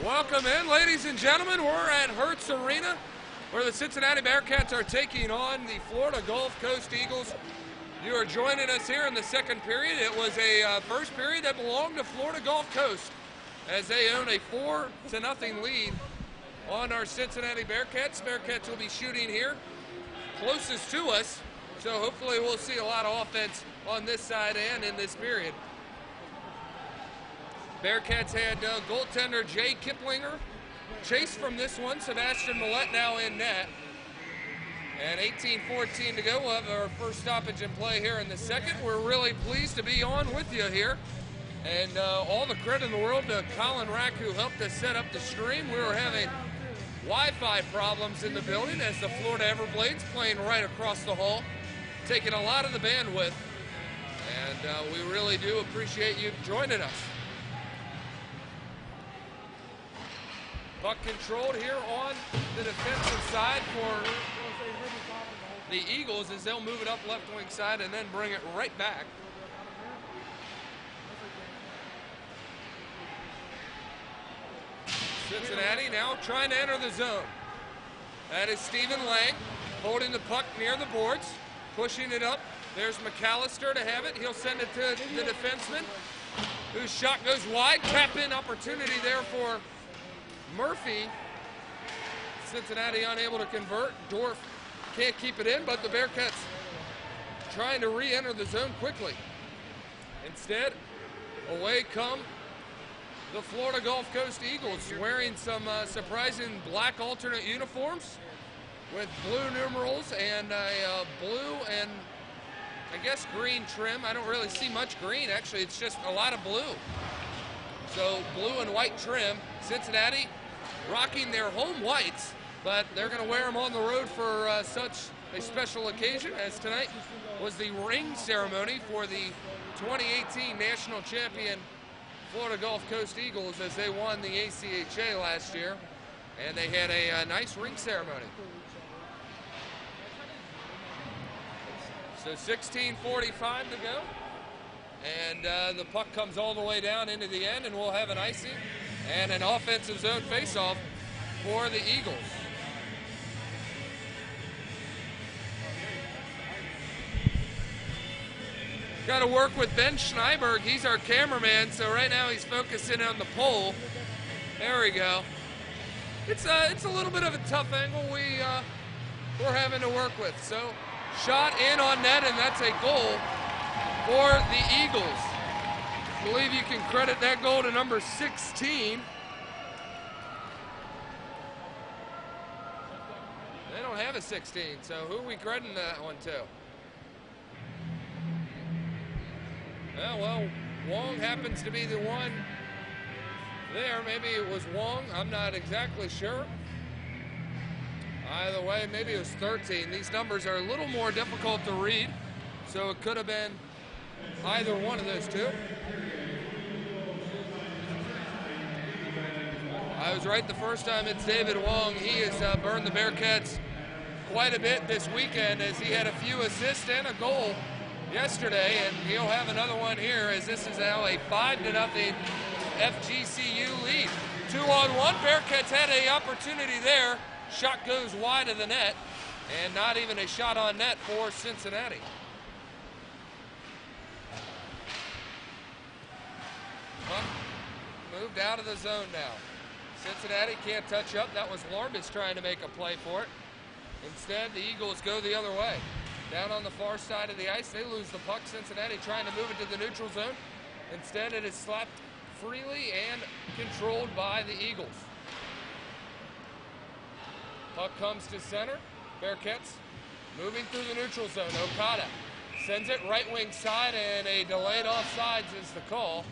Welcome in, ladies and gentlemen. We're at Hertz Arena, where the Cincinnati Bearcats are taking on the Florida Gulf Coast Eagles. You are joining us here in the second period. It was a first period that belonged to Florida Gulf Coast, as they own a 4-0 lead on our Cincinnati Bearcats. Bearcats will be shooting here closest to us, so hopefully we'll see a lot of offense on this side and in this period. Bearcats had goaltender Jay Kiplinger chase from this one. Sebastian Millette now in net. And 18-14 to go. We'll have our first stoppage in play here in the second. We're really pleased to be on with you here. And all the credit in the world to Colin Rack, who helped us set up the stream. We were having Wi-Fi problems in the building as the Florida Everblades playing right across the hall, taking a lot of the bandwidth. And we really do appreciate you joining us. Puck controlled here on the defensive side for the Eagles as they'll move it up left wing side and then bring it right back. Cincinnati now trying to enter the zone. That is Stephen Lang holding the puck near the boards, pushing it up. There's McAllister to have it. He'll send it to the defenseman, whose shot goes wide. Tap-in opportunity there for Murphy. Cincinnati unable to convert. Dorf can't keep it in, but the Bearcats trying to re-enter the zone quickly. Instead, away come the Florida Gulf Coast Eagles, wearing some surprising black alternate uniforms with blue numerals and a blue and I guess green trim. I don't really see much green, actually. It's just a lot of blue. So blue and white trim. Cincinnati rocking their home whites, but they're going to wear them on the road for such a special occasion, as tonight was the ring ceremony for the 2018 national champion Florida Gulf Coast Eagles, as they won the ACHA last year, and they had a nice ring ceremony. So 16:45 to go, and the puck comes all the way down into the end, and we'll have an icing and an offensive zone faceoff for the Eagles. Got to work with Ben Schneiberg. He's our cameraman, so right now he's focusing on the pole. There we go. It's a little bit of a tough angle we're having to work with. So shot in on net, and that's a goal for the Eagles. I believe you can credit that goal to number 16. They don't have a 16, so who are we crediting that one to? Well, Wong happens to be the one there. Maybe it was Wong. I'm not exactly sure. Either way, maybe it was 13. These numbers are a little more difficult to read, so it could have been either one of those two. I was right the first time. It's David Wong. He has burned the Bearcats quite a bit this weekend, as he had a few assists and a goal yesterday, and he'll have another one here, as this is now a 5-0 FGCU lead. 2-on-1. Bearcats had an opportunity there. Shot goes wide of the net, and not even a shot on net for Cincinnati. Puck moved out of the zone now. Cincinnati can't touch up. That was Larbus trying to make a play for it. Instead, the Eagles go the other way. Down on the far side of the ice, they lose the puck. Cincinnati trying to move it to the neutral zone. Instead, it is slapped freely and controlled by the Eagles. Puck comes to center. Bearcats moving through the neutral zone. Okada sends it right wing side, and a delayed offsides is the call,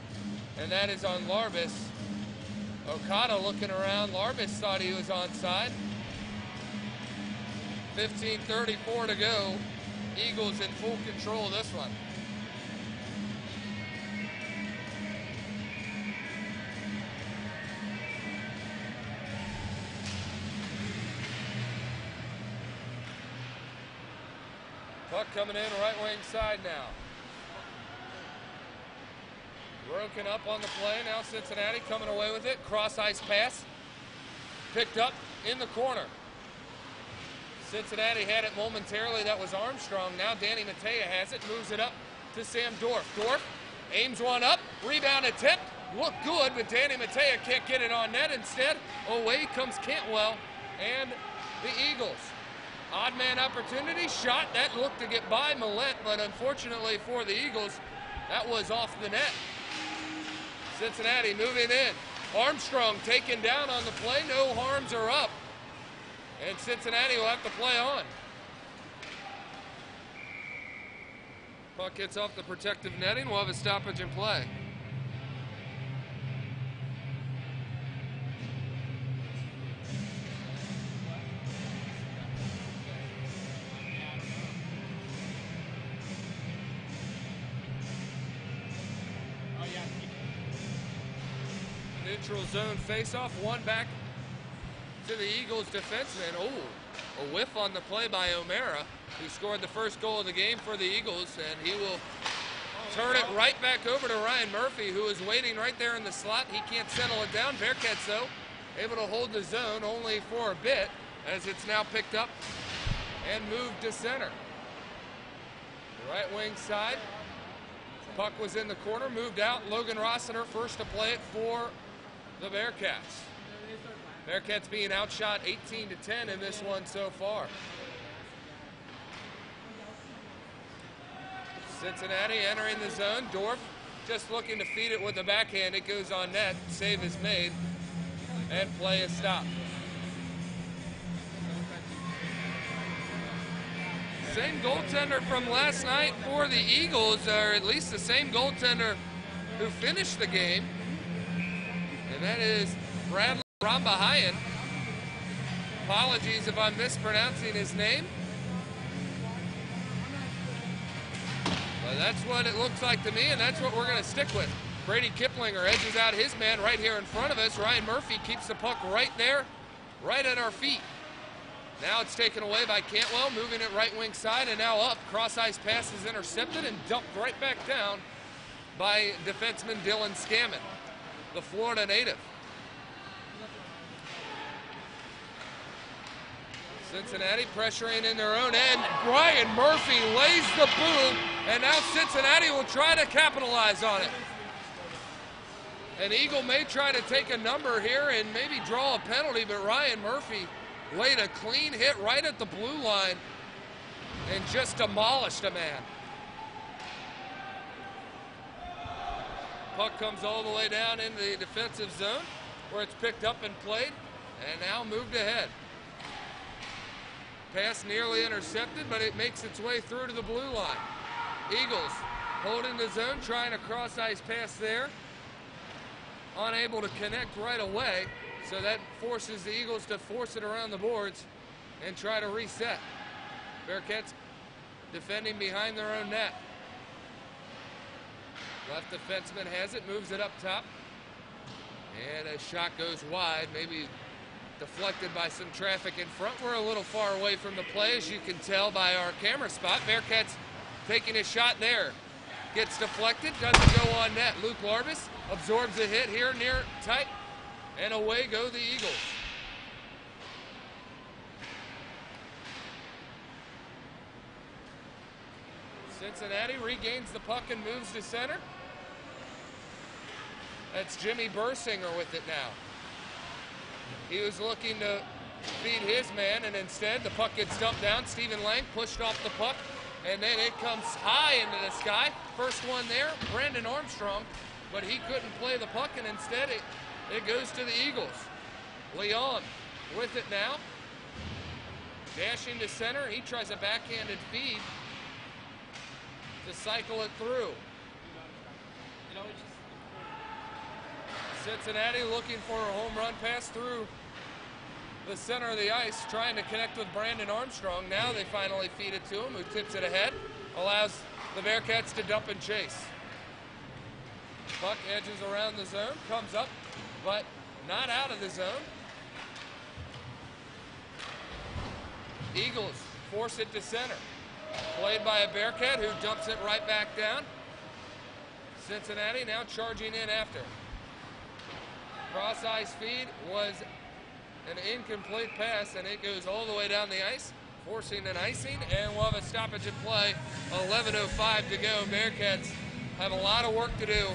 and that is on Larbus. Okada looking around. Larbus thought he was onside. 15:34 to go. Eagles in full control of this one. Puck coming in right wing side now. Broken up on the play. Now Cincinnati coming away with it. Cross ice pass. Picked up in the corner. Cincinnati had it momentarily. That was Armstrong. Now Danny Matea has it. Moves it up to Sam Dorf. Dorf aims one up. Rebound attempt. Looked good, but Danny Matea can't get it on net. Instead, away comes Cantwell and the Eagles. Odd man opportunity. Shot. That looked to get by Millette, but unfortunately for the Eagles, that was off the net. Cincinnati moving in. Armstrong taken down on the play. No harms are up. And Cincinnati will have to play on. Puck hits off the protective netting. We'll have a stoppage in play. Neutral zone face-off, one back to the Eagles defenseman. Oh, a whiff on the play by O'Mara, who scored the first goal of the game for the Eagles, and he will turn it right back over to Ryan Murphy, who is waiting right there in the slot. He can't settle it down. Bearcats, though, able to hold the zone only for a bit, as it's now picked up and moved to center. The right wing side. Puck was in the corner, moved out. Logan Rossiter first to play it for the Bearcats. Bearcats being outshot 18-10 in this one so far. Cincinnati entering the zone. Dorf just looking to feed it with the backhand. It goes on net. Save is made. And play is stopped. Same goaltender from last night for the Eagles, or at least the same goaltender who finished the game. And that is Bradley Rambahayan. Apologies if I'm mispronouncing his name. But that's what it looks like to me, and that's what we're going to stick with. Brady Kiplinger edges out his man right here in front of us. Ryan Murphy keeps the puck right there, right at our feet. Now it's taken away by Cantwell, moving it right wing side, and now up. Cross ice pass is intercepted and dumped right back down by defenseman Dylan Scammon, the Florida native. Cincinnati pressuring in their own end. Ryan Murphy lays the boom, and now Cincinnati will try to capitalize on it. An Eagle may try to take a number here and maybe draw a penalty, but Ryan Murphy laid a clean hit right at the blue line and just demolished a man. Puck comes all the way down in the defensive zone where it's picked up and played, and now moved ahead. Pass nearly intercepted, but it makes its way through to the blue line. Eagles holding the zone, trying a cross ice pass there. Unable to connect right away, so that forces the Eagles to force it around the boards and try to reset. Bearcats defending behind their own net. Left defenseman has it, moves it up top. And a shot goes wide, maybe deflected by some traffic in front. We're a little far away from the play, as you can tell by our camera spot. Bearcats taking a shot there. Gets deflected, doesn't go on net. Luke Larbus absorbs a hit here near tight, and away go the Eagles. Cincinnati regains the puck and moves to center. That's Jimmy Bursinger with it now. He was looking to feed his man, and instead the puck gets dumped down. Stephen Lang pushed off the puck, and then it comes high into the sky. First one there, Brandon Armstrong, but he couldn't play the puck, and instead it goes to the Eagles. Leon with it now. Dashing to center, he tries a backhanded feed to cycle it through. Cincinnati looking for a home run pass through the center of the ice, trying to connect with Brandon Armstrong. Now they finally feed it to him, who tips it ahead, allows the Bearcats to dump and chase. Puck edges around the zone, comes up, but not out of the zone. Eagles force it to center. Played by a Bearcat, who dumps it right back down. Cincinnati now charging in after. Cross ice feed was an incomplete pass, and it goes all the way down the ice, forcing an icing, and we'll have a stoppage in play. 11:05 to go. Bearcats have a lot of work to do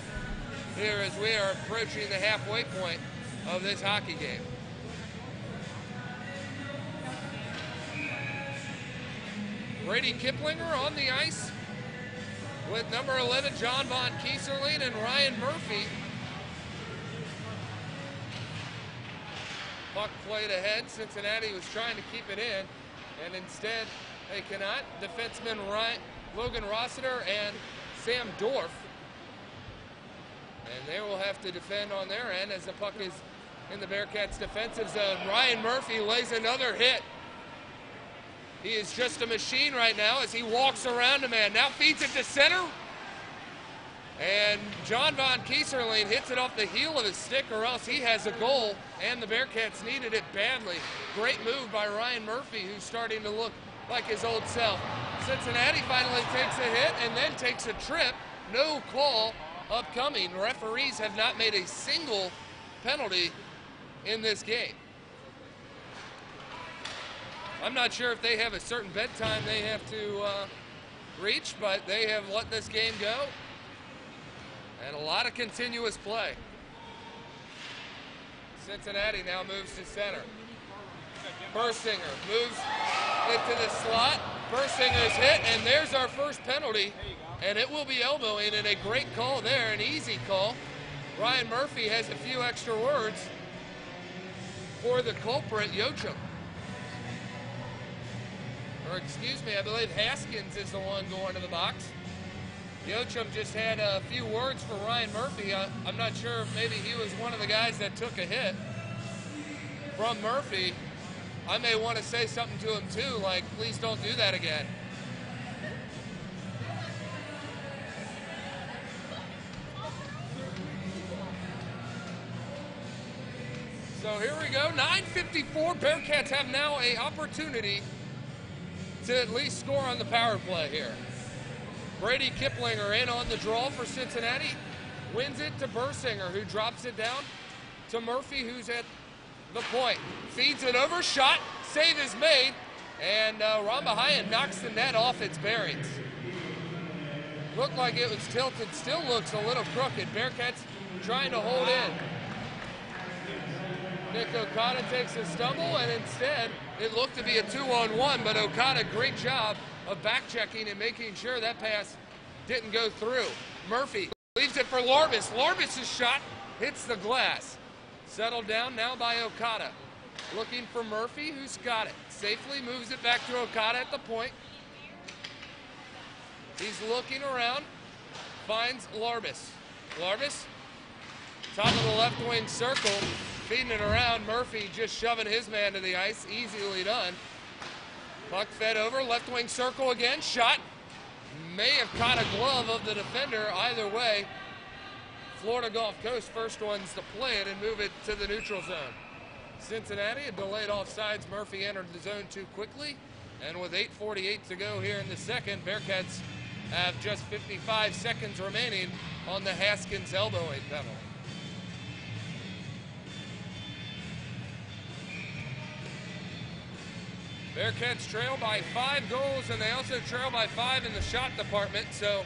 here as we are approaching the halfway point of this hockey game. Brady Kiplinger on the ice with number 11, John Von Kieserling, and Ryan Murphy. Puck played ahead. Cincinnati was trying to keep it in, and instead they cannot. Defensemen Logan Rossiter and Sam Dorf. And they will have to defend on their end as the puck is in the Bearcats' defensive zone. Ryan Murphy lays another hit. He is just a machine right now as he walks around a man. Now feeds it to center. And John Von Kieserling hits it off the heel of his stick, or else he has a goal, and the Bearcats needed it badly. Great move by Ryan Murphy, who's starting to look like his old self. Cincinnati finally takes a hit and then takes a trip. No call upcoming. Referees have not made a single penalty in this game. I'm not sure if they have a certain bedtime they have to reach, but they have let this game go. And a lot of continuous play. Cincinnati now moves to center. Bursinger moves into the slot. Bursinger's hit, and there's our first penalty. And it will be elbowing, and a great call there, an easy call. Ryan Murphy has a few extra words for the culprit, Yochum. Or excuse me, I believe Haskins is the one going to the box. Yochum just had a few words for Ryan Murphy. I'm not sure if maybe he was one of the guys that took a hit from Murphy. I may want to say something to him too, like, please don't do that again. So here we go, 9:54. Bearcats have now an opportunity to at least score on the power play here. Brady Kiplinger in on the draw for Cincinnati. Wins it to Bursinger, who drops it down to Murphy, who's at the point. Feeds it over, shot, save is made, and Rambahayan knocks the net off its bearings. Looked like it was tilted, still looks a little crooked. Bearcats trying to hold in. Nick Okada takes a stumble, and instead it looked to be a 2-on-1, but Okada, great job of back-checking and making sure that pass didn't go through. Murphy leaves it for Larbus. Larbus' shot hits the glass. Settled down now by Okada. Looking for Murphy, who's got it. Safely moves it back to Okada at the point. He's looking around, finds Larbus. Larbus, top of the left wing circle, feeding it around. Murphy just shoving his man to the ice, easily done. Puck fed over, left wing circle again, shot. May have caught a glove of the defender. Either way, Florida Gulf Coast first ones to play it and move it to the neutral zone. Cincinnati, a delayed offsides. Murphy entered the zone too quickly. And with 8:48 to go here in the second, Bearcats have just 55 seconds remaining on the Haskins elbowing penalty. Bearcats trail by 5 goals, and they also trail by 5 in the shot department, so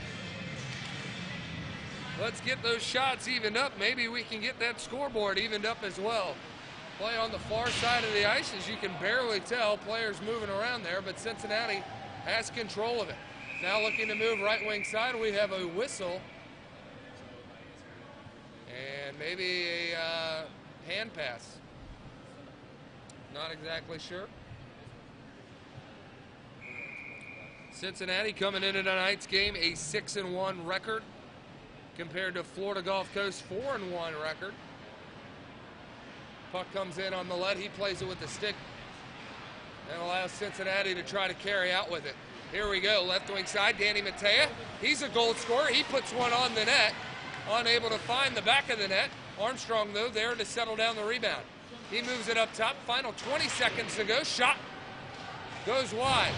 let's get those shots evened up. Maybe we can get that scoreboard evened up as well. Play on the far side of the ice, as you can barely tell. Players moving around there, but Cincinnati has control of it. Now looking to move right wing side, we have a whistle and maybe a hand pass. Not exactly sure. Cincinnati coming into tonight's game a 6-1 record compared to Florida Gulf Coast 4-1 record. Puck comes in on the lead. He plays it with the stick and allows Cincinnati to try to carry out with it. Here we go, left wing side, Danny Matea. He's a goal scorer. He puts one on the net, unable to find the back of the net. Armstrong, though, there to settle down the rebound. He moves it up top. Final 20 seconds to go. Shot goes wide.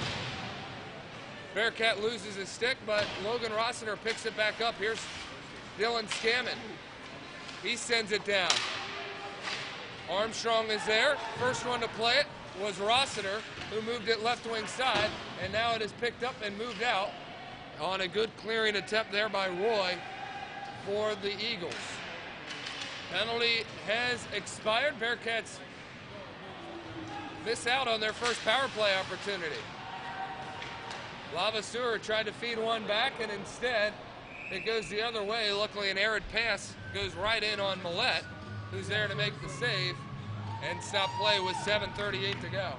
Bearcat loses his stick, but Logan Rossiter picks it back up. Here's Dylan Scammon. He sends it down. Armstrong is there. First one to play it was Rossiter, who moved it left wing side, and now it is picked up and moved out on a good clearing attempt there by Roy for the Eagles. Penalty has expired. Bearcats miss out on their first power play opportunity. Lavaseur tried to feed one back, and instead it goes the other way. Luckily, an errant pass goes right in on Millette, who's there to make the save and stop play with 7:38 to go.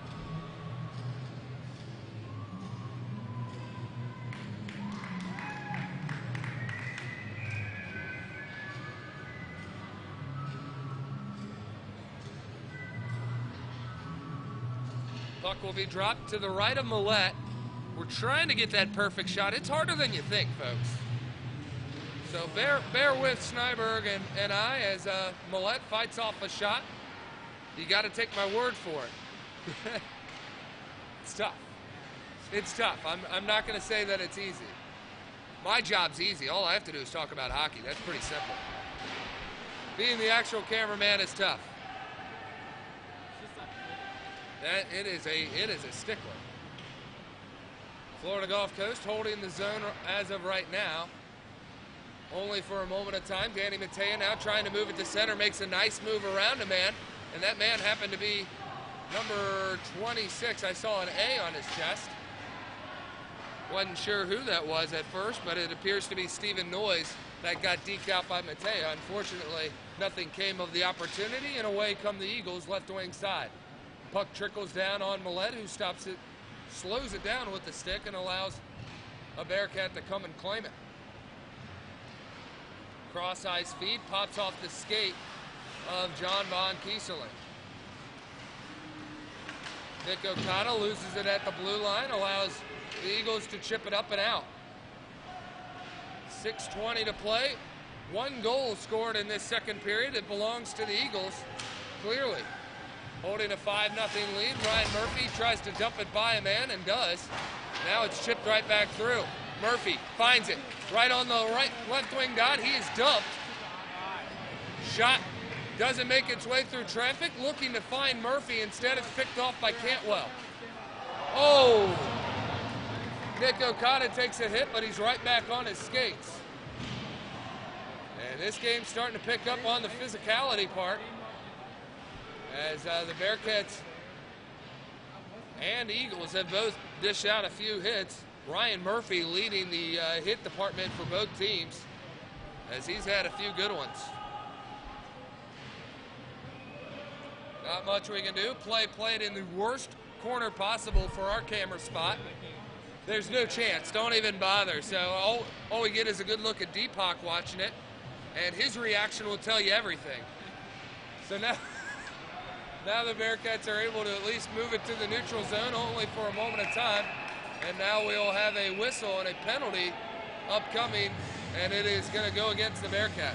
Puck will be dropped to the right of Millette. We're trying to get that perfect shot. It's harder than you think, folks. So bear with Snyberg and I as Millette fights off a shot. You got to take my word for it. It's tough. It's tough. I'm not going to say that it's easy. My job's easy. All I have to do is talk about hockey. That's pretty simple. Being the actual cameraman is tough. It is a stickler. Florida Gulf Coast holding the zone as of right now. Only for a moment of time. Danny Matea now trying to move it to center, makes a nice move around a man, and that man happened to be number 26. I saw an A on his chest. Wasn't sure who that was at first, but it appears to be Stephen Noyes that got deked out by Matea. Unfortunately, nothing came of the opportunity, and away come the Eagles left wing side. Puck trickles down on Millette, who stops it, slows it down with the stick, and allows a Bearcat to come and claim it. Cross-ice feed, pops off the skate of John Von Kieseling. Nick Okada loses it at the blue line, allows the Eagles to chip it up and out. 6:20 to play. One goal scored in this second period. It belongs to the Eagles, clearly. Holding a 5-0 lead. Ryan Murphy tries to dump it by a man and does. Now it's chipped right back through. Murphy finds it right on the left wing dot. He is dumped. Shot doesn't make its way through traffic. Looking to find Murphy. Instead, it's picked off by Cantwell. Oh! Nick Okada takes a hit, but he's right back on his skates. And this game's starting to pick up on the physicality part, as the Bearcats and Eagles have both dished out a few hits. Ryan Murphy leading the hit department for both teams, as he's had a few good ones. Not much we can do. Play played in the worst corner possible for our camera spot. There's no chance. Don't even bother. So all we get is a good look at Deepak watching it, and his reaction will tell you everything. So now the Bearcats are able to at least move it to the neutral zone, only for a moment of time. And now we'll have a whistle and a penalty upcoming, and it is going to go against the Bearcats.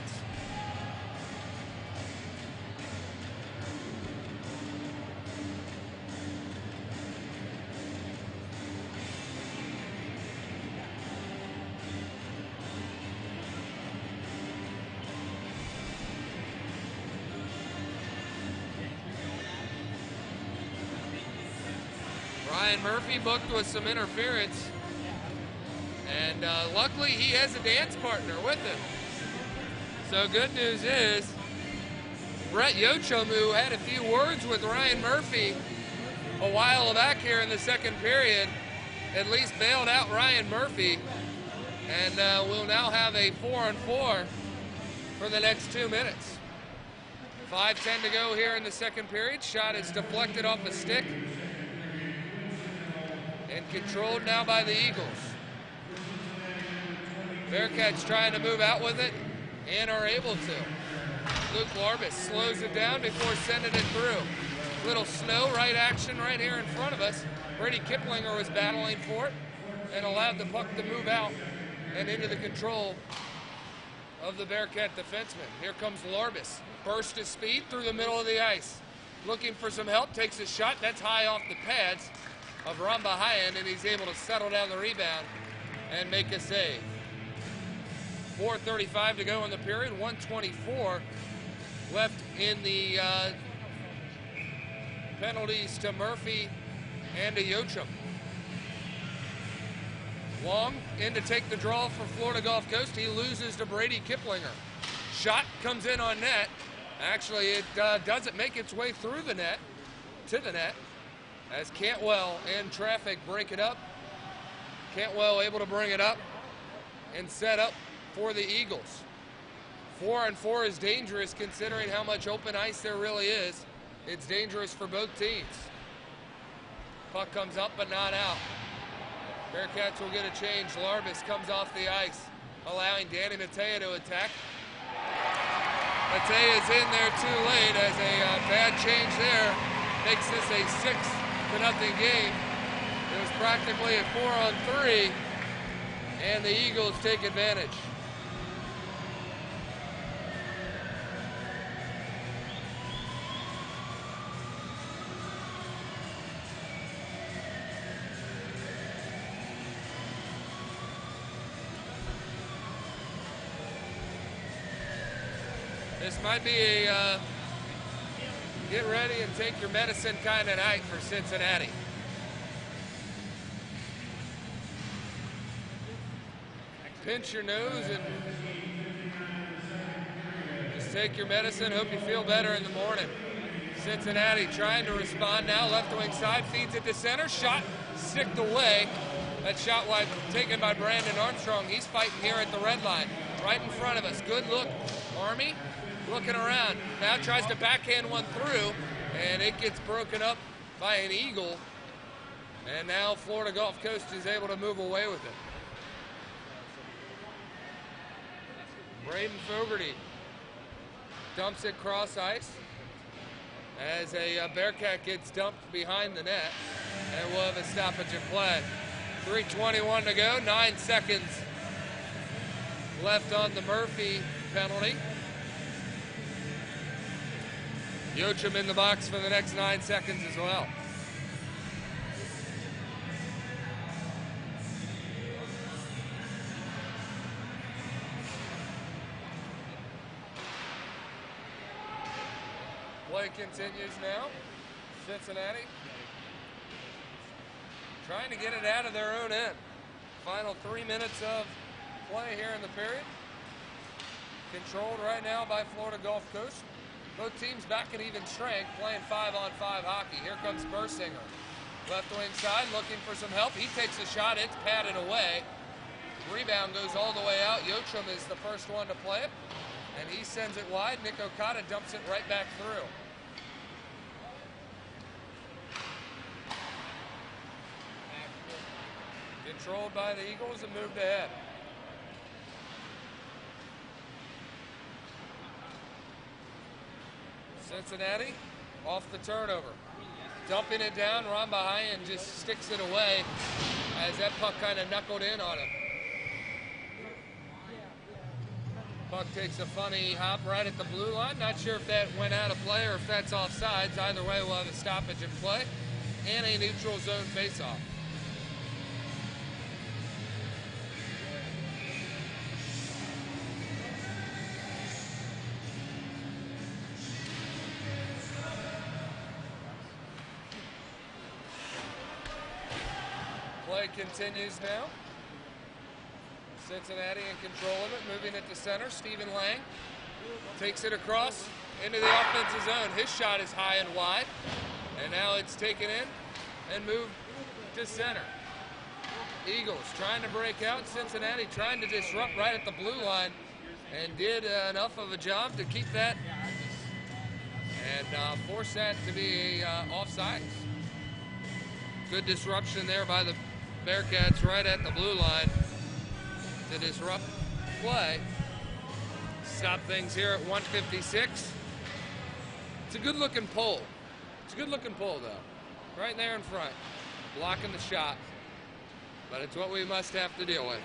Ryan Murphy booked with some interference, and luckily he has a dance partner with him. So good news is Brett Yochum, who had a few words with Ryan Murphy a while back here in the second period, at least bailed out Ryan Murphy, and we'll now have a 4-on-4 for the next 2 minutes. 5:10 to go here in the second period. Shot is deflected off a stick and controlled now by the Eagles. Bearcats trying to move out with it and are able to. Luke Larbus slows it down before sending it through. Little snow right action right here in front of us. Brady Kiplinger was battling for it and allowed the puck to move out and into the control of the Bearcat defenseman. Here comes Larbus. Burst his speed through the middle of the ice. Looking for some help, takes a shot. That's high off the pads of Rambahayan, and he's able to settle down the rebound and make a save. 4:35 to go in the period, 1:24 left in the penalties to Murphy and to Yochum. Long in to take the draw for Florida Gulf Coast. He loses to Brady Kiplinger. Shot comes in on net. Actually, it doesn't make its way through the net, to the net, as Cantwell in traffic break it up. Cantwell able to bring it up and set up for the Eagles. 4-on-4 is dangerous considering how much open ice there really is. It's dangerous for both teams. Puck comes up but not out. Bearcats will get a change. Larvis comes off the ice, allowing Danny Matea to attack. Matea's in there too late as a bad change there makes this a 6-0 game. It was practically a 4-on-3, and the Eagles take advantage. This might be a get ready and take your medicine kind of night for Cincinnati. Pinch your nose and just take your medicine. Hope you feel better in the morning. Cincinnati trying to respond now. Left wing side, feeds it to center. Shot sticked away. That shot was taken by Brandon Armstrong. He's fighting here at the red line. Right in front of us. Good look, Army. Looking around, now tries to backhand one through, and it gets broken up by an Eagle. And now Florida Gulf Coast is able to move away with it. Braden Fogarty dumps it cross ice as a Bearcat gets dumped behind the net, and we'll have a stoppage in play. 3:21 to go, 9 seconds left on the Murphy penalty. Yochum in the box for the next 9 seconds as well. Play continues now. Cincinnati trying to get it out of their own end. Final 3 minutes of play here in the period. Controlled right now by Florida Gulf Coast. Both teams back at even strength, playing 5-on-5 hockey. Here comes Bursinger. Left wing side, looking for some help. He takes a shot, it's patted away. Rebound goes all the way out. Yochum is the first one to play it, and he sends it wide. Nick Okada dumps it right back through. Controlled by the Eagles and moved ahead. Cincinnati off the turnover. Dumping it down, Rambahayan just sticks it away as that puck kind of knuckled in on him. Puck takes a funny hop right at the blue line. Not sure if that went out of play or if that's offsides. Either way, we'll have a stoppage in play and a neutral zone faceoff. Play continues now. Cincinnati in control of it, moving it to center. Stephen Lang takes it across into the offensive zone. His shot is high and wide, and now it's taken in and moved to center. Eagles trying to break out. Cincinnati trying to disrupt right at the blue line, and did enough of a job to keep that and force that to be offsides. Good disruption there by the Bearcats right at the blue line to disrupt play. Stop things here at 1:56. It's a good looking pole. It's a good looking pole though. Right there in front. Blocking the shot. But it's what we must have to deal with.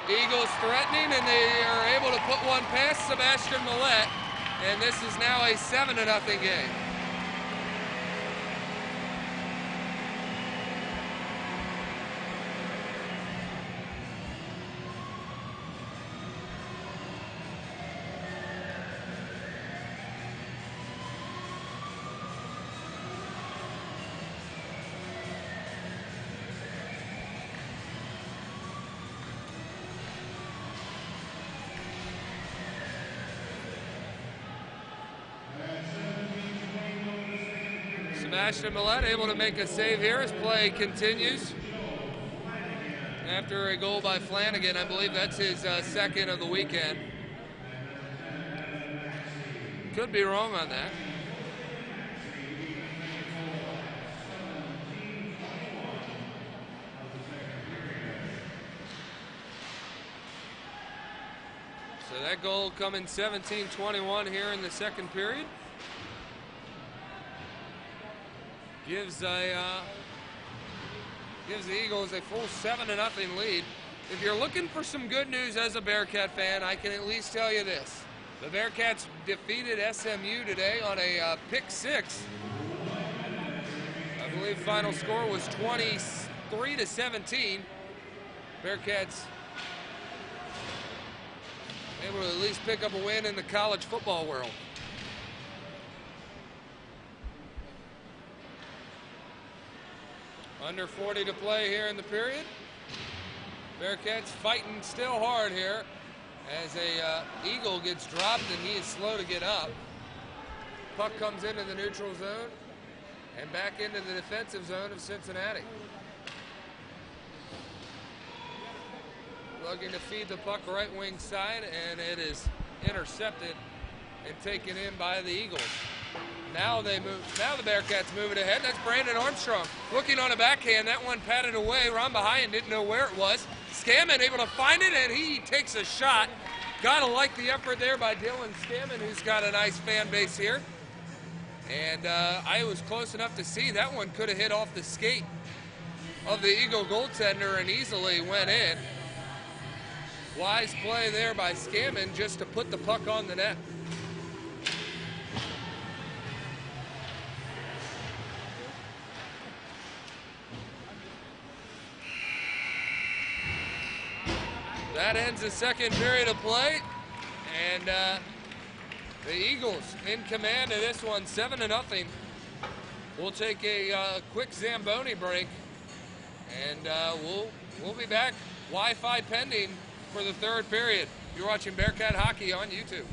Eagles threatening, and they are able to put one past Sebastian Millette. And this is now a 7-0 game. Sebastian Millette able to make a save here as play continues. After a goal by Flanagan, I believe that's his second of the weekend. Could be wrong on that. So that goal coming 17-21 here in the second period. Gives the Eagles a full 7-0 lead. If you're looking for some good news as a Bearcat fan, I can at least tell you this. The Bearcats defeated SMU today on a pick 6. I believe final score was 23-17. Bearcats able to at least pick up a win in the college football world. Under 40 to play here in the period. Bearcats fighting still hard here as a Eagle gets dropped and he is slow to get up. Puck comes into the neutral zone and back into the defensive zone of Cincinnati. Looking to feed the puck right wing side, and it is intercepted and taken in by the Eagles. Now they move. Now the Bearcats move it ahead. That's Brandon Armstrong looking on a backhand. That one patted away. Ron behind didn't know where it was. Scammon able to find it, and he takes a shot. Gotta like the effort there by Dylan Scammon, who's got a nice fan base here. And I was close enough to see that one could have hit off the skate of the Eagle goaltender and easily went in. Wise play there by Scammon just to put the puck on the net. That ends the second period of play, and the Eagles in command of this one, 7-0. We'll take a quick Zamboni break, and we'll be back. Wi-Fi pending for the third period. You're watching Bearcat Hockey on YouTube.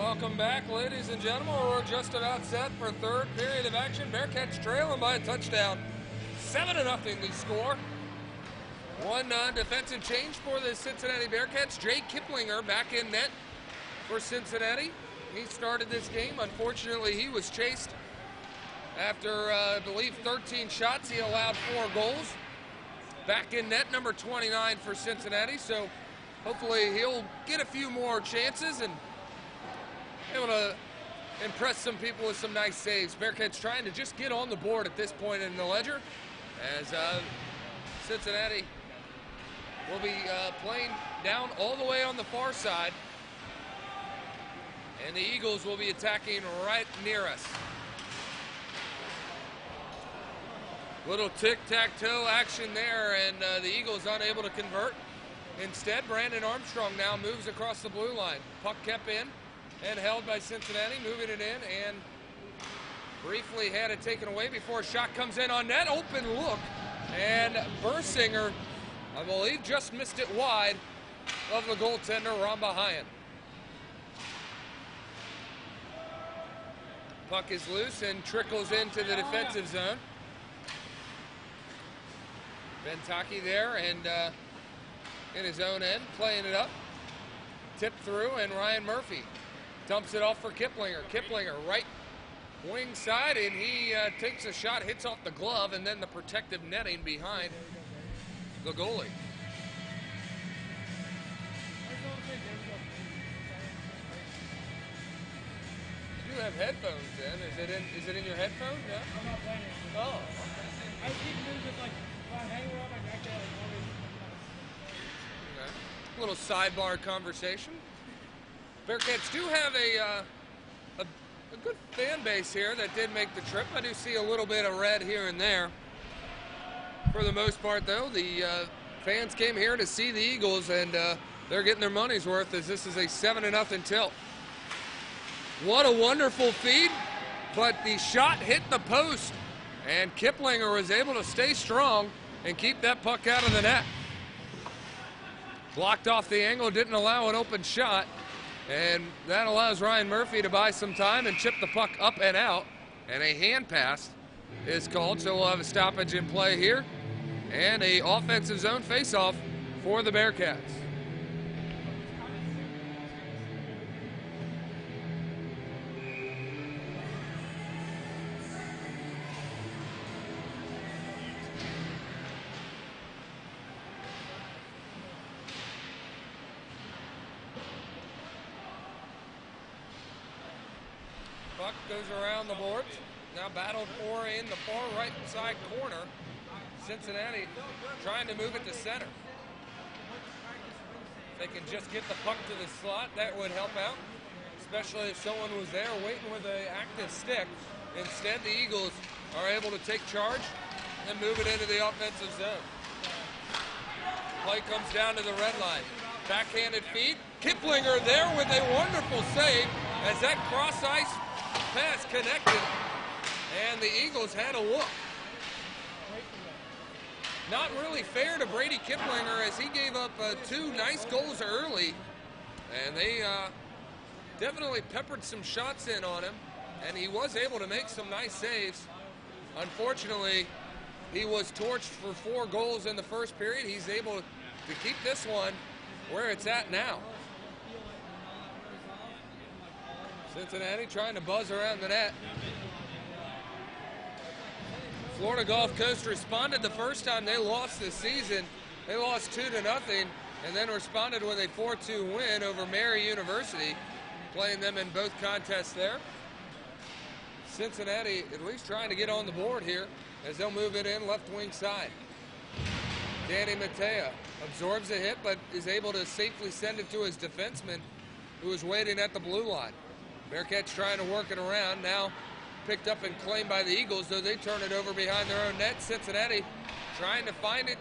Welcome back, ladies and gentlemen. We're just about set for third period of action. Bearcats trailing by a touchdown. 7-0 the score. One defensive change for the Cincinnati Bearcats. Jay Kiplinger back in net for Cincinnati. He started this game. Unfortunately, he was chased after, I believe, 13 shots. He allowed 4 goals. Back in net, number 29 for Cincinnati. So hopefully he'll get a few more chances and able to impress some people with some nice saves. Bearcats trying to just get on the board at this point in the ledger, as Cincinnati will be playing down all the way on the far side, and the Eagles will be attacking right near us. Little tic-tac-toe action there, and the Eagles unable to convert. Instead, Brandon Armstrong now moves across the blue line. Puck kept in and held by Cincinnati, moving it in, and briefly had it taken away before a shot comes in on net. Open look, and Bursinger, I believe, just missed it wide of the goaltender, Ramba Hyan. Puck is loose and trickles into the defensive zone. Benteke there, and in his own end, playing it up. Tipped through, and Ryan Murphy dumps it off for Kiplinger. Kiplinger right wing side, and he takes a shot, hits off the glove, and then the protective netting behind the goalie. You do have headphones then. Is it in your headphones? Yeah? I'm not playing it. Oh. I keep moving like if I hang around my neck, Okay. Little sidebar conversation. Bearcats do have a good fan base here that did make the trip. I do see a little bit of red here and there. For the most part, though, the fans came here to see the Eagles, and they're getting their money's worth, as this is a 7-0 tilt. What a wonderful feed, but the shot hit the post, and Kiplinger was able to stay strong and keep that puck out of the net. Blocked off the angle, didn't allow an open shot, and that allows Ryan Murphy to buy some time and chip the puck up and out, and a hand pass is called, so we'll have a stoppage in play here, and a offensive zone face-off for the Bearcats. Puck goes around the boards. Now battled for in the far right side corner. Cincinnati trying to move it to center. If they can just get the puck to the slot, that would help out, especially if someone was there waiting with an active stick. Instead, the Eagles are able to take charge and move it into the offensive zone. Play comes down to the red line. Backhanded feed. Kiplinger there with a wonderful save as that cross-ice pass connected, and the Eagles had a look. Not really fair to Brady Kiplinger, as he gave up 2 nice goals early, and they definitely peppered some shots in on him, and he was able to make some nice saves. Unfortunately, he was torched for 4 goals in the first period. He's able to keep this one where it's at now. Cincinnati trying to buzz around the net. Florida Gulf Coast responded the first time they lost this season. They lost 2-0 and then responded with a 4-2 win over Mary University, playing them in both contests there. Cincinnati at least trying to get on the board here as they'll move it in left wing side. Danny Matea absorbs a hit but is able to safely send it to his defenseman, who is waiting at the blue line. Bearcats trying to work it around, now picked up and claimed by the Eagles, though they turn it over behind their own net. Cincinnati trying to find it.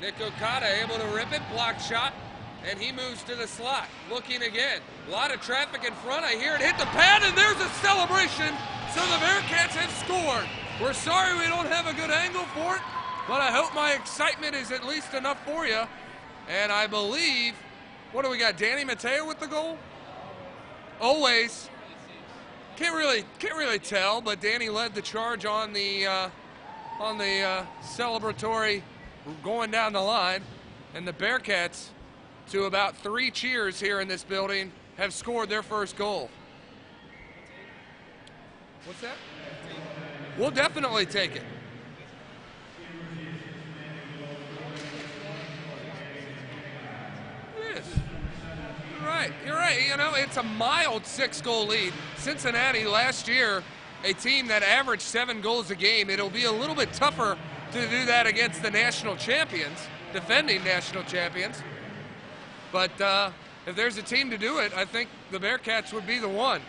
Nick Okada able to rip it, blocked shot, and he moves to the slot. Looking again, a lot of traffic in front. I hear it hit the pad, and there's a celebration, so the Bearcats have scored. We're sorry we don't have a good angle for it, but I hope my excitement is at least enough for you. And I believe What do we got? Danny Mateo with the goal? Always. Can't really tell, but Danny led the charge on the celebratory going down the line, and the Bearcats, to about 3 cheers here in this building, have scored their first goal. What's that? We'll definitely take it. It is. You're right. You know, it's a mild 6-goal lead. Cincinnati last year, a team that averaged 7 goals a game. It'll be a little bit tougher to do that against the national champions, defending national champions. But if there's a team to do it, I think the Bearcats would be the one.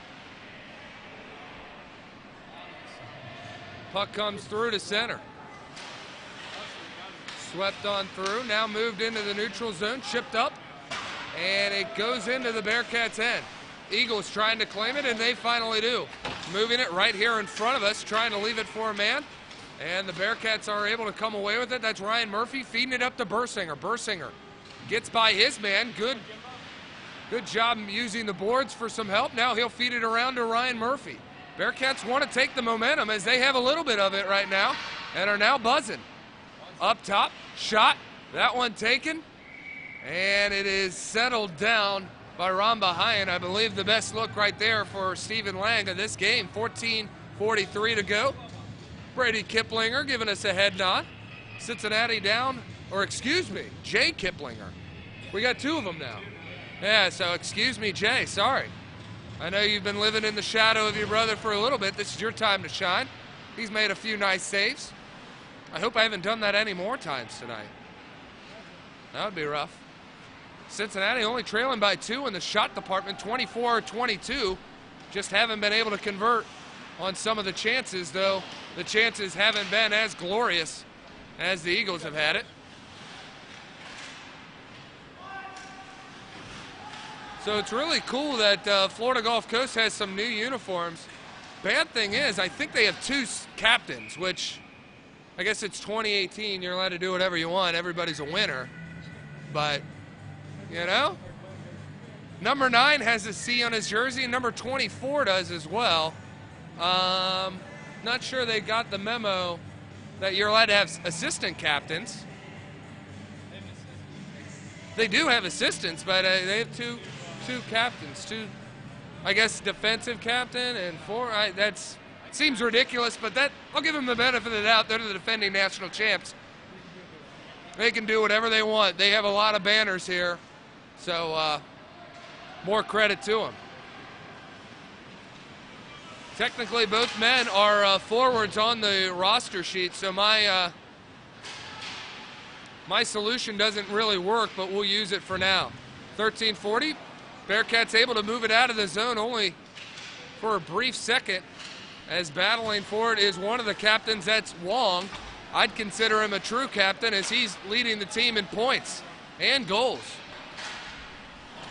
Puck comes through to center. Swept on through, now moved into the neutral zone, chipped up, and it goes into the Bearcats' end. Eagles trying to claim it, and they finally do. Moving it right here in front of us, trying to leave it for a man, and the Bearcats are able to come away with it. That's Ryan Murphy feeding it up to Bursinger. Bursinger gets by his man. Good job using the boards for some help. Now he'll feed it around to Ryan Murphy. Bearcats want to take the momentum as they have a little bit of it right now and are now buzzing. Up top, shot, that one taken, and it is settled down by Ramba Hyan. I believe the best look right there for Stephen Lang of this game. 14:43 to go. Brady Kiplinger giving us a head nod. Cincinnati down, or excuse me, Jay Kiplinger. We got 2 of them now. Yeah, so excuse me, Jay, sorry. I know you've been living in the shadow of your brother for a little bit. This is your time to shine. He's made a few nice saves. I hope I haven't done that any more times tonight. That would be rough. Cincinnati only trailing by 2 in the shot department, 24-22. Just haven't been able to convert on some of the chances, though the chances haven't been as glorious as the Eagles have had it. So it's really cool that Florida Gulf Coast has some new uniforms. Bad thing is, I think they have 2 captains, which I guess it's 2018. You're allowed to do whatever you want. Everybody's a winner. But, you know, number 9 has a C on his jersey, and number 24 does as well. Not sure they got the memo that you're allowed to have assistant captains. They do have assistants, but they have two captains, 2, I guess, defensive captain and 4. That's seems ridiculous, but that I'll give them the benefit of the doubt. They're the defending national champs. They can do whatever they want. They have a lot of banners here, so more credit to them. Technically, both men are forwards on the roster sheet, so my solution doesn't really work, but we'll use it for now. 13:40. Bearcats able to move it out of the zone only for a brief second, as battling for it is one of the captains. That's Wong. I'd consider him a true captain as he's leading the team in points and goals.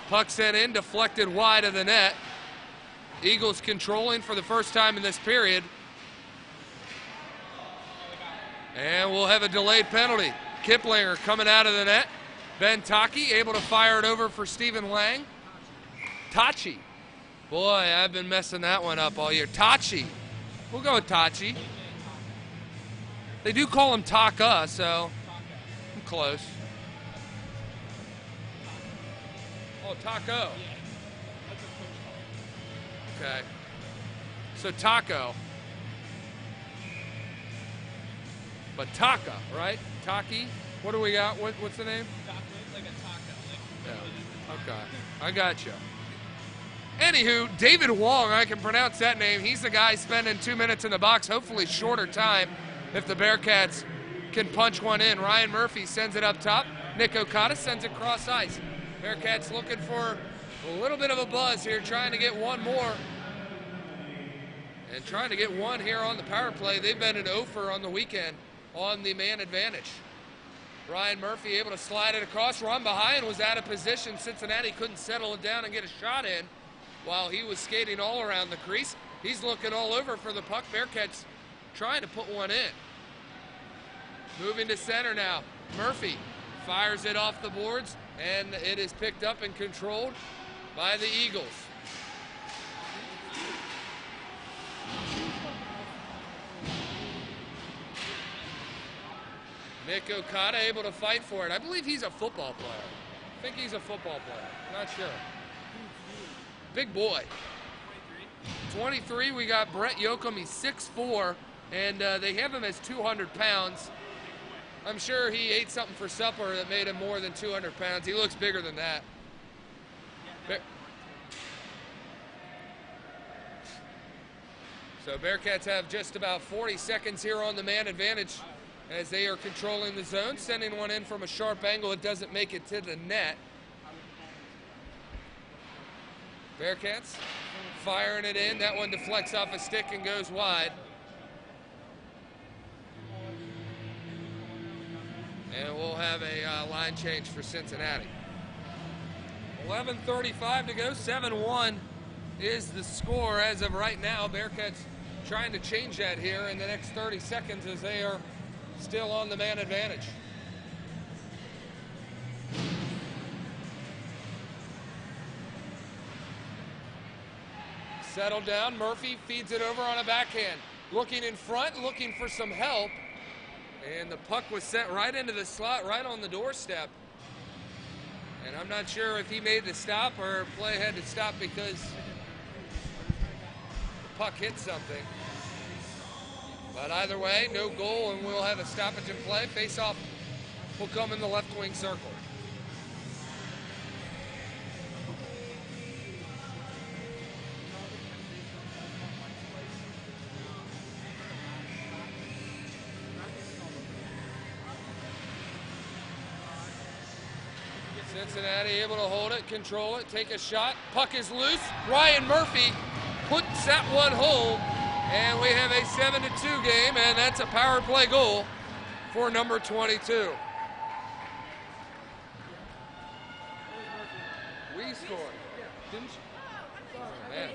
Puck sent in, deflected wide of the net. Eagles controlling for the first time in this period. And we'll have a delayed penalty. Kiplinger coming out of the net. Ben Taki able to fire it over for Stephen Lang. Tachi. Boy, I've been messing that one up all year. Tachi. We'll go with Tachi. They do call him Taka, so I'm close. Oh, Taco. Okay. So Taco. But Taka, right? Taki. What do we got? What's the name? Like a taco. Yeah. Okay. I got you. Anywho, David Wong, I can pronounce that name. He's the guy spending 2 minutes in the box, hopefully shorter time if the Bearcats can punch one in. Ryan Murphy sends it up top. Nick Okada sends it cross ice. Bearcats looking for a little bit of a buzz here, trying to get one more. And trying to get one here on the power play. They've been an offer on the weekend on the man advantage. Ryan Murphy able to slide it across. Ron Bahayan was out of position. Cincinnati couldn't settle it down and get a shot in while he was skating all around the crease. He's looking all over for the puck. Bearcats trying to put one in. Moving to center now. Murphy fires it off the boards and it is picked up and controlled by the Eagles. Nick Okada able to fight for it. I believe he's a football player. I think he's a football player. Not sure. Big boy. 23, we got Brett Yoakum. He's 6'4", and they have him as 200 pounds. I'm sure he ate something for supper that made him more than 200 pounds. He looks bigger than that. So Bearcats have just about 40 seconds here on the man advantage as they are controlling the zone, sending one in from a sharp angle. It doesn't make it to the net. Bearcats firing it in. That one deflects off a stick and goes wide. And we'll have a line change for Cincinnati. 11:35 to go. 7-1 is the score as of right now. Bearcats trying to change that here in the next 30 seconds as they are still on the man advantage. Settled down. Murphy feeds it over on a backhand. Looking in front, looking for some help. And the puck was set right into the slot, right on the doorstep. And I'm not sure if he made the stop or play had to stop because the puck hit something. But either way, no goal, and we'll have a stoppage in play. Face-off will come in the left wing circle. Cincinnati able to hold it, control it, take a shot. Puck is loose. Ryan Murphy puts that one home, and we have a 7-2 game, and that's a power play goal for number 22. We scored. Didn't you? Oh, man.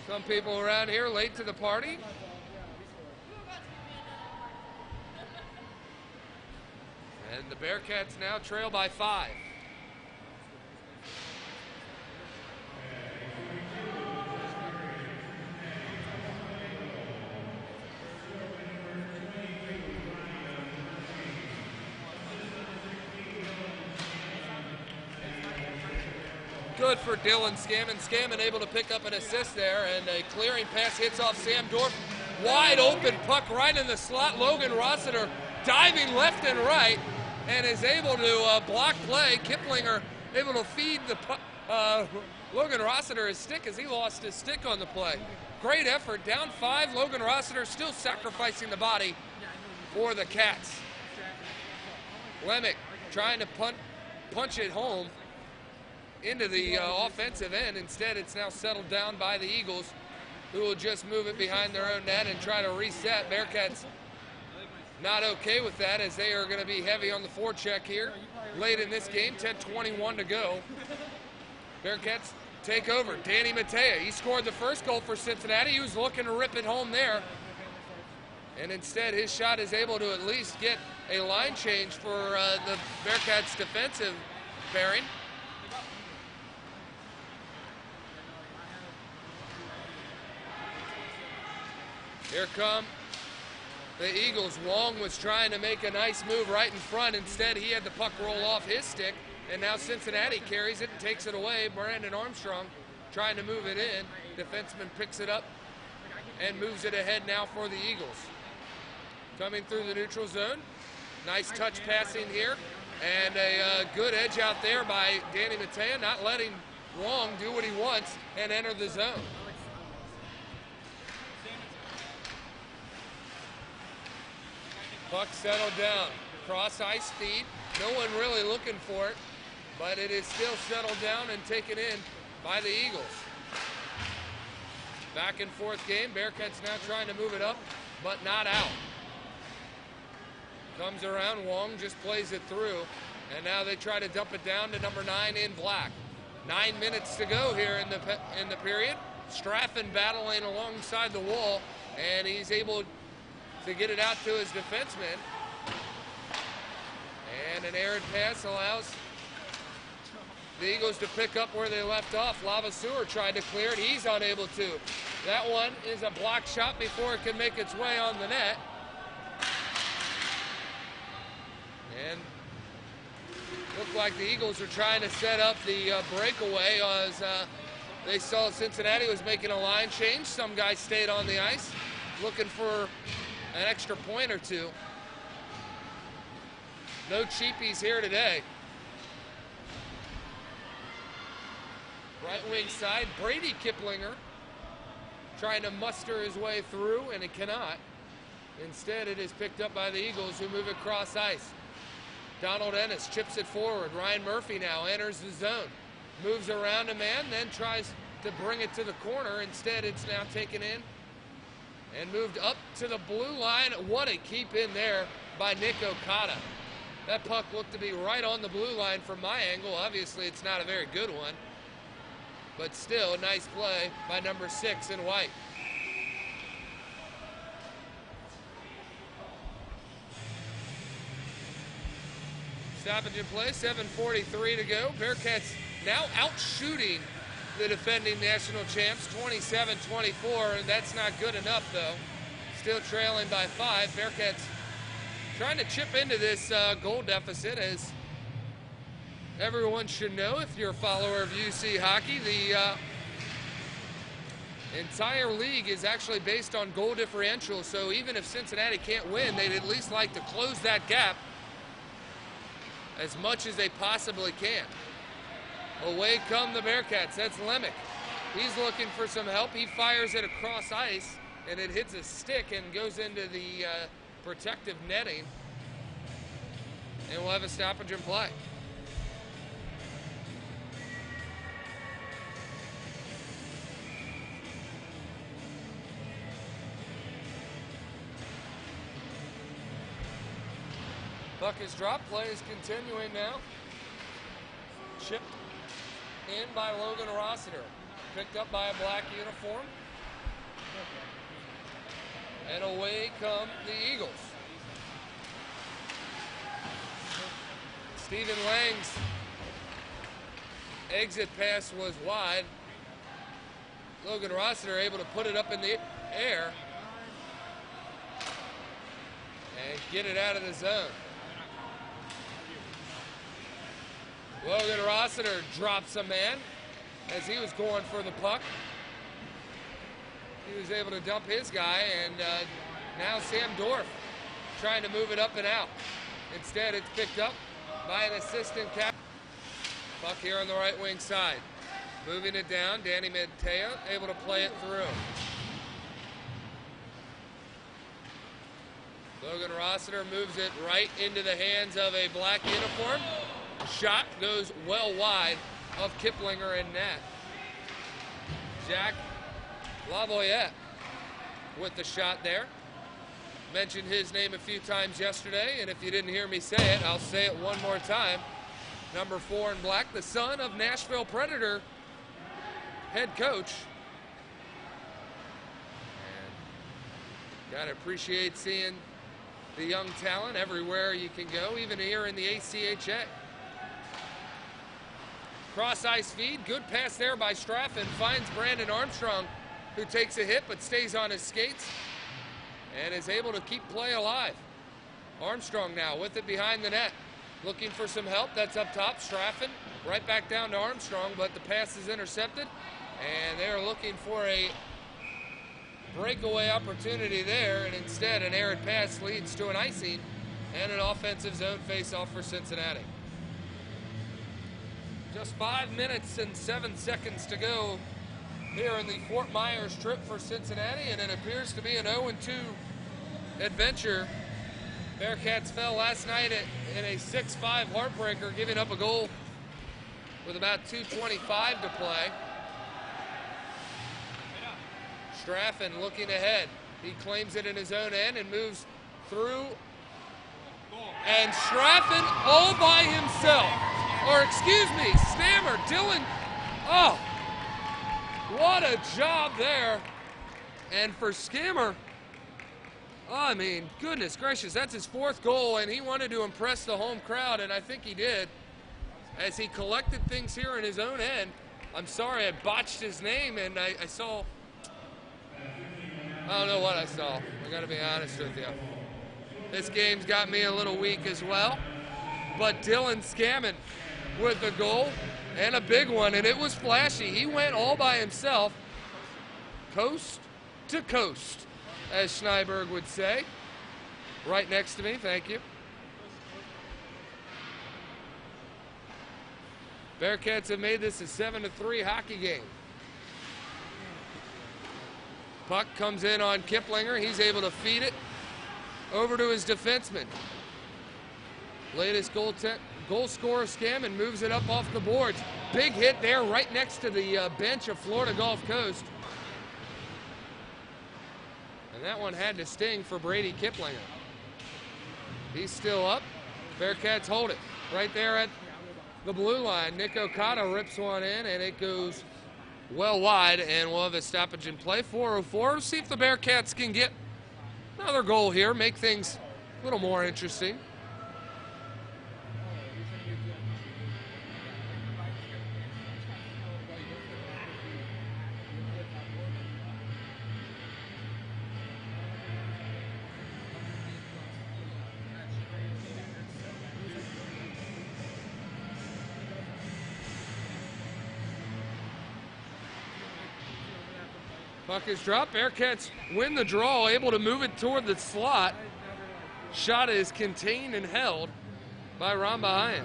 Some people around here late to the party. And the Bearcats now trail by 5. Good for Dylan Scammon. Scammon able to pick up an assist there, and a clearing pass hits off Sam Dorf. Wide open puck right in the slot. Logan Rossiter diving left and right, and is able to block play. Kiplinger able to feed the Logan Rossiter his stick as he lost his stick on the play. Great effort. Down 5. Logan Rossiter still sacrificing the body for the Cats. Lemick trying to punch it home into the offensive end. Instead, it's now settled down by the Eagles, who will just move it behind their own net and try to reset. Bearcats not okay with that, as they are going to be heavy on the forecheck here late in this game. 10:21 to go. Bearcats take over. Danny Matea, he scored the first goal for Cincinnati. He was looking to rip it home there, and instead his shot is able to at least get a line change for the Bearcats defensive pairing. Here come the Eagles. Wong was trying to make a nice move right in front. Instead, he had the puck roll off his stick, and now Cincinnati carries it and takes it away. Brandon Armstrong trying to move it in. Defenseman picks it up and moves it ahead now for the Eagles. Coming through the neutral zone. Nice touch passing here, and a good edge out there by Danny Matea, not letting Wong do what he wants and enter the zone. Puck settled down. Cross ice feed. No one really looking for it, but it is still settled down and taken in by the Eagles. Back and forth game. Bearcats now trying to move it up, but not out. Comes around. Wong just plays it through, and now they try to dump it down to number 9 in black. 9 minutes to go here in the period. Straffen battling alongside the wall, and he's able to get it out to his defenseman. And an errant pass allows the Eagles to pick up where they left off. Lavaseur tried to clear it. He's unable to. That one is a block shot before it can make its way on the net. And looked like the Eagles were trying to set up the breakaway as they saw Cincinnati was making a line change. Some guys stayed on the ice looking for an extra point or two. No cheapies here today. Right wing side, Brady Kiplinger trying to muster his way through, and it cannot. Instead, it is picked up by the Eagles, who move it cross ice. Donald Ennis chips it forward. Ryan Murphy now enters the zone. Moves around a man, then tries to bring it to the corner. Instead, it's now taken in and moved up to the blue line. What a keep in there by Nick Okada. That puck looked to be right on the blue line from my angle. Obviously, it's not a very good one, but still a nice play by number 6 in white. Stoppage in play, 7:43 to go. Bearcats now out-shooting the defending national champs, 27-24, and that's not good enough, though. Still trailing by 5. Bearcats trying to chip into this goal deficit, as everyone should know if you're a follower of UC hockey. The entire league is actually based on goal differential, so even if Cincinnati can't win, they'd at least like to close that gap as much as they possibly can. Away come the Bearcats. That's Lemick. He's looking for some help. He fires it across ice, and it hits a stick and goes into the protective netting. And we'll have a stoppage in play. Puck is dropped. Play is continuing now. Chipped in by Logan Rossiter. Picked up by a black uniform. And away come the Eagles. Stephen Lang's exit pass was wide. Logan Rossiter able to put it up in the air and get it out of the zone. Logan Rossiter drops a man as he was going for the puck. He was able to dump his guy, and now Sam Dorff trying to move it up and out. Instead, it's picked up by an assistant captain. Puck here on the right wing side. Moving it down, Danny Matea able to play it through. Logan Rossiter moves it right into the hands of a black uniform. Shot goes well wide of Kiplinger and net. Jack Lavoyette with the shot there. Mentioned his name a few times yesterday, and if you didn't hear me say it, I'll say it one more time. Number 4 in black, the son of Nashville Predator head coach. And gotta appreciate seeing the young talent everywhere you can go, even here in the ACHA. Cross ice feed, good pass there by Straffen, finds Brandon Armstrong, who takes a hit but stays on his skates and is able to keep play alive. Armstrong now with it behind the net, looking for some help. That's up top. Straffen right back down to Armstrong, but the pass is intercepted, and they're looking for a breakaway opportunity there, and instead an errant pass leads to an icing and an offensive zone face-off for Cincinnati. Just 5 minutes and 7 seconds to go here in the Fort Myers trip for Cincinnati, and it appears to be an 0-2 adventure. Bearcats fell last night in a 6-5 heartbreaker, giving up a goal with about 2:25 to play. Straffen looking ahead. He claims it in his own end and moves through. And Straffen all by himself. Or excuse me, Stammer, Dylan. Oh, what a job there. And for Scammer, Oh, I mean, goodness gracious, that's his 4th goal, and he wanted to impress the home crowd, and I think he did, as he collected things here in his own end. I'm sorry I botched his name, and I saw, I don't know what I saw. I got to be honest with you. This game's got me a little weak as well, but Dylan Scammon with the goal, and a big one, and it was flashy. He went all by himself, coast to coast, as Schneiberg would say. Right next to me, thank you. Bearcats have made this a 7-3 hockey game. Puck comes in on Kiplinger. He's able to feed it over to his defenseman. Latest goal scorer, Scammon, moves it up off the boards. Big hit there right next to the bench of Florida Gulf Coast. And that one had to sting for Brady Kiplinger. He's still up. Bearcats hold it right there at the blue line. Nick Okada rips one in, and it goes well wide, and we'll have a stoppage in play. 4:04. See if the Bearcats can get another goal here, make things a little more interesting. Puck is dropped. Bearcats win the draw, able to move it toward the slot. Shot is contained and held by Rambahayan.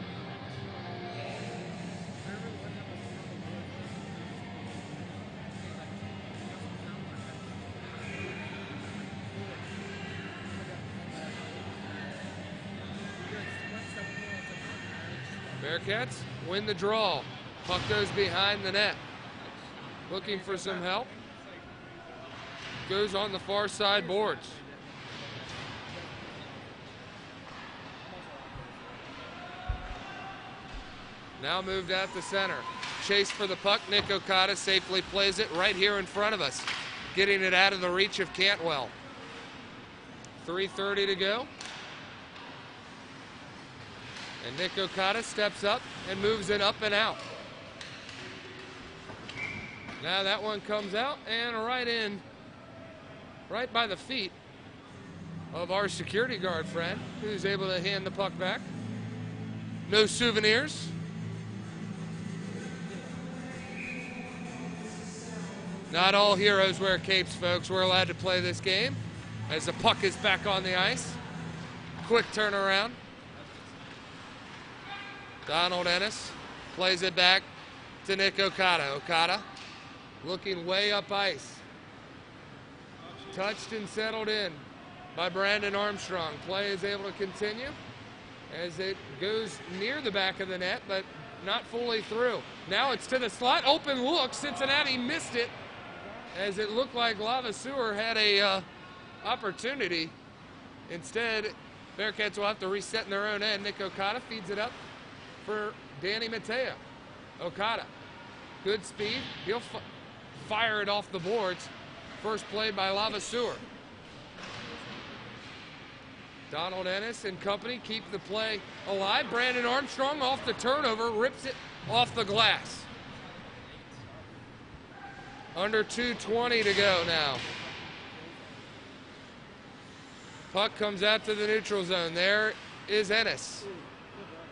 Bearcats win the draw. Puck goes behind the net. Looking for some help. Goes on the far side boards. Now moved at the center. Chase for the puck. Nick Okada safely plays it right here in front of us, getting it out of the reach of Cantwell. 3:30 to go. And Nick Okada steps up and moves it up and out. Now that one comes out and right in, right by the feet of our security guard friend, who's able to hand the puck back. No souvenirs. Not all heroes wear capes, folks. We're allowed to play this game as the puck is back on the ice. Quick turnaround. Donald Ennis plays it back to Nick Okada. Okada looking way up ice. Touched and settled in by Brandon Armstrong. Play is able to continue as it goes near the back of the net, but not fully through. Now it's to the slot. Open look. Cincinnati missed it as it looked like Lavaseur had a opportunity. Instead, Bearcats will have to reset in their own end. Nick Okada feeds it up for Danny Mateo. Okada, good speed. He'll fire it off the boards. First played by Lavaseur. Donald Ennis and company keep the play alive. Brandon Armstrong off the turnover, rips it off the glass. Under 2:20 to go now. Puck comes out to the neutral zone. There is Ennis.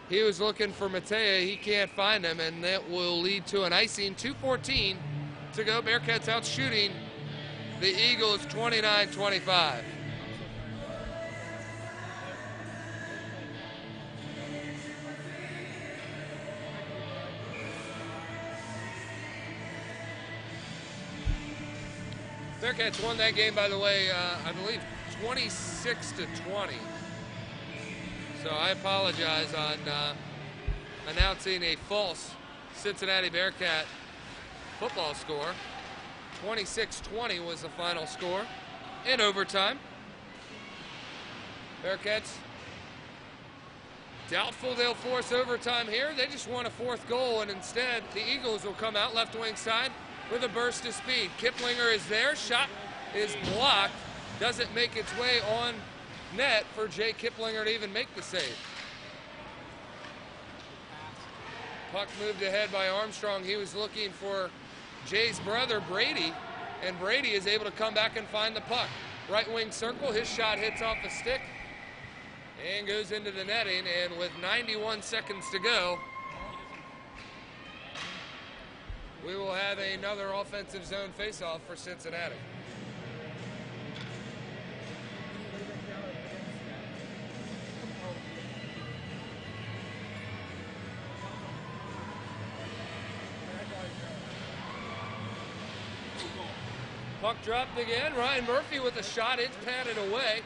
He was looking for Mateo. He can't find him, and that will lead to an icing. 2:14 to go. Bearcats out shooting the Eagles 29-25. Bearcats won that game, by the way, I believe 26-20. So I apologize on announcing a false Cincinnati Bearcat football score. 26-20 was the final score in overtime. Bearcats doubtful they'll force overtime here. They just want a 4th goal, and instead the Eagles will come out left wing side with a burst of speed. Kiplinger is there. Shot is blocked doesn't make its way on net for Jay Kiplinger to even make the save. Puck moved ahead by Armstrong. He was looking for Jay's brother, Brady, and Brady is able to come back and find the puck. Right wing circle, his shot hits off the stick and goes into the netting, and with 91 seconds to go, we will have another offensive zone faceoff for Cincinnati. Puck dropped again. Ryan Murphy with a shot. It's patted away.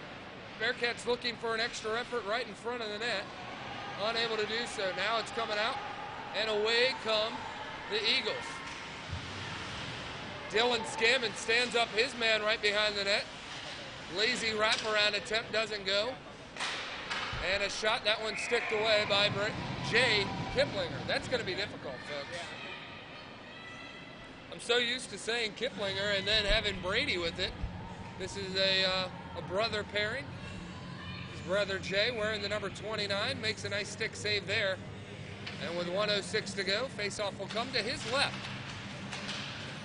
Bearcats looking for an extra effort right in front of the net. Unable to do so. Now it's coming out, and away come the Eagles. Dylan Scammon stands up his man right behind the net. Lazy wraparound attempt doesn't go. And a shot, that one sticked away by Jay Kiplinger. That's going to be difficult, folks. I'm so used to saying Kiplinger and then having Brady with it. This is a brother pairing. His brother Jay, wearing the number 29, makes a nice stick save there. And with 1:06 to go, faceoff will come to his left.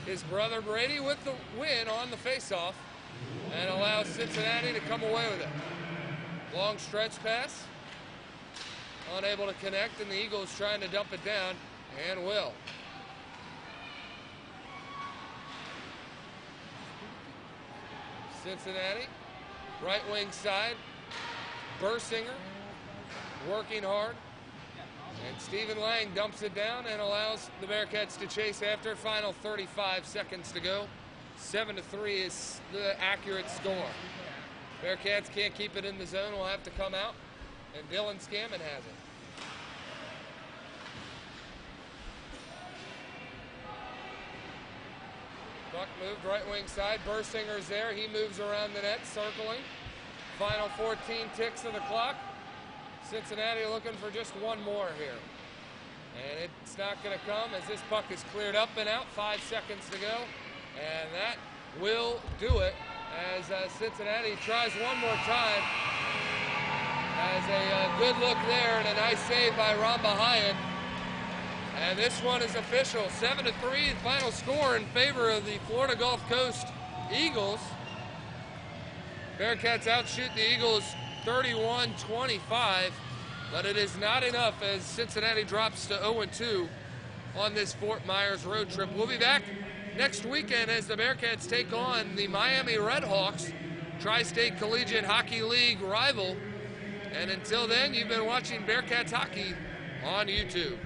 His brother Brady with the win on the faceoff and allows Cincinnati to come away with it. Long stretch pass. Unable to connect, and the Eagles trying to dump it down, and will. Cincinnati, right wing side, Bursinger working hard, and Stephen Lang dumps it down and allows the Bearcats to chase after. Final 35 seconds to go. 7-3 is the accurate score. Bearcats can't keep it in the zone, will have to come out, and Dylan Scammon has it. Buck moved right wing side. Bursinger's there. He moves around the net, circling. Final 14 ticks of the clock. Cincinnati looking for just one more here. And it's not going to come as this puck is cleared up and out. 5 seconds to go. And that will do it as Cincinnati tries one more time. Has a good look there and a nice save by Ramba Hyatt. And this one is official. 7-3, final score in favor of the Florida Gulf Coast Eagles. Bearcats outshoot the Eagles 31-25, but it is not enough as Cincinnati drops to 0-2 on this Fort Myers road trip. We'll be back next weekend as the Bearcats take on the Miami Redhawks, Tri-State Collegiate Hockey League rival. And until then, you've been watching Bearcats Hockey on YouTube.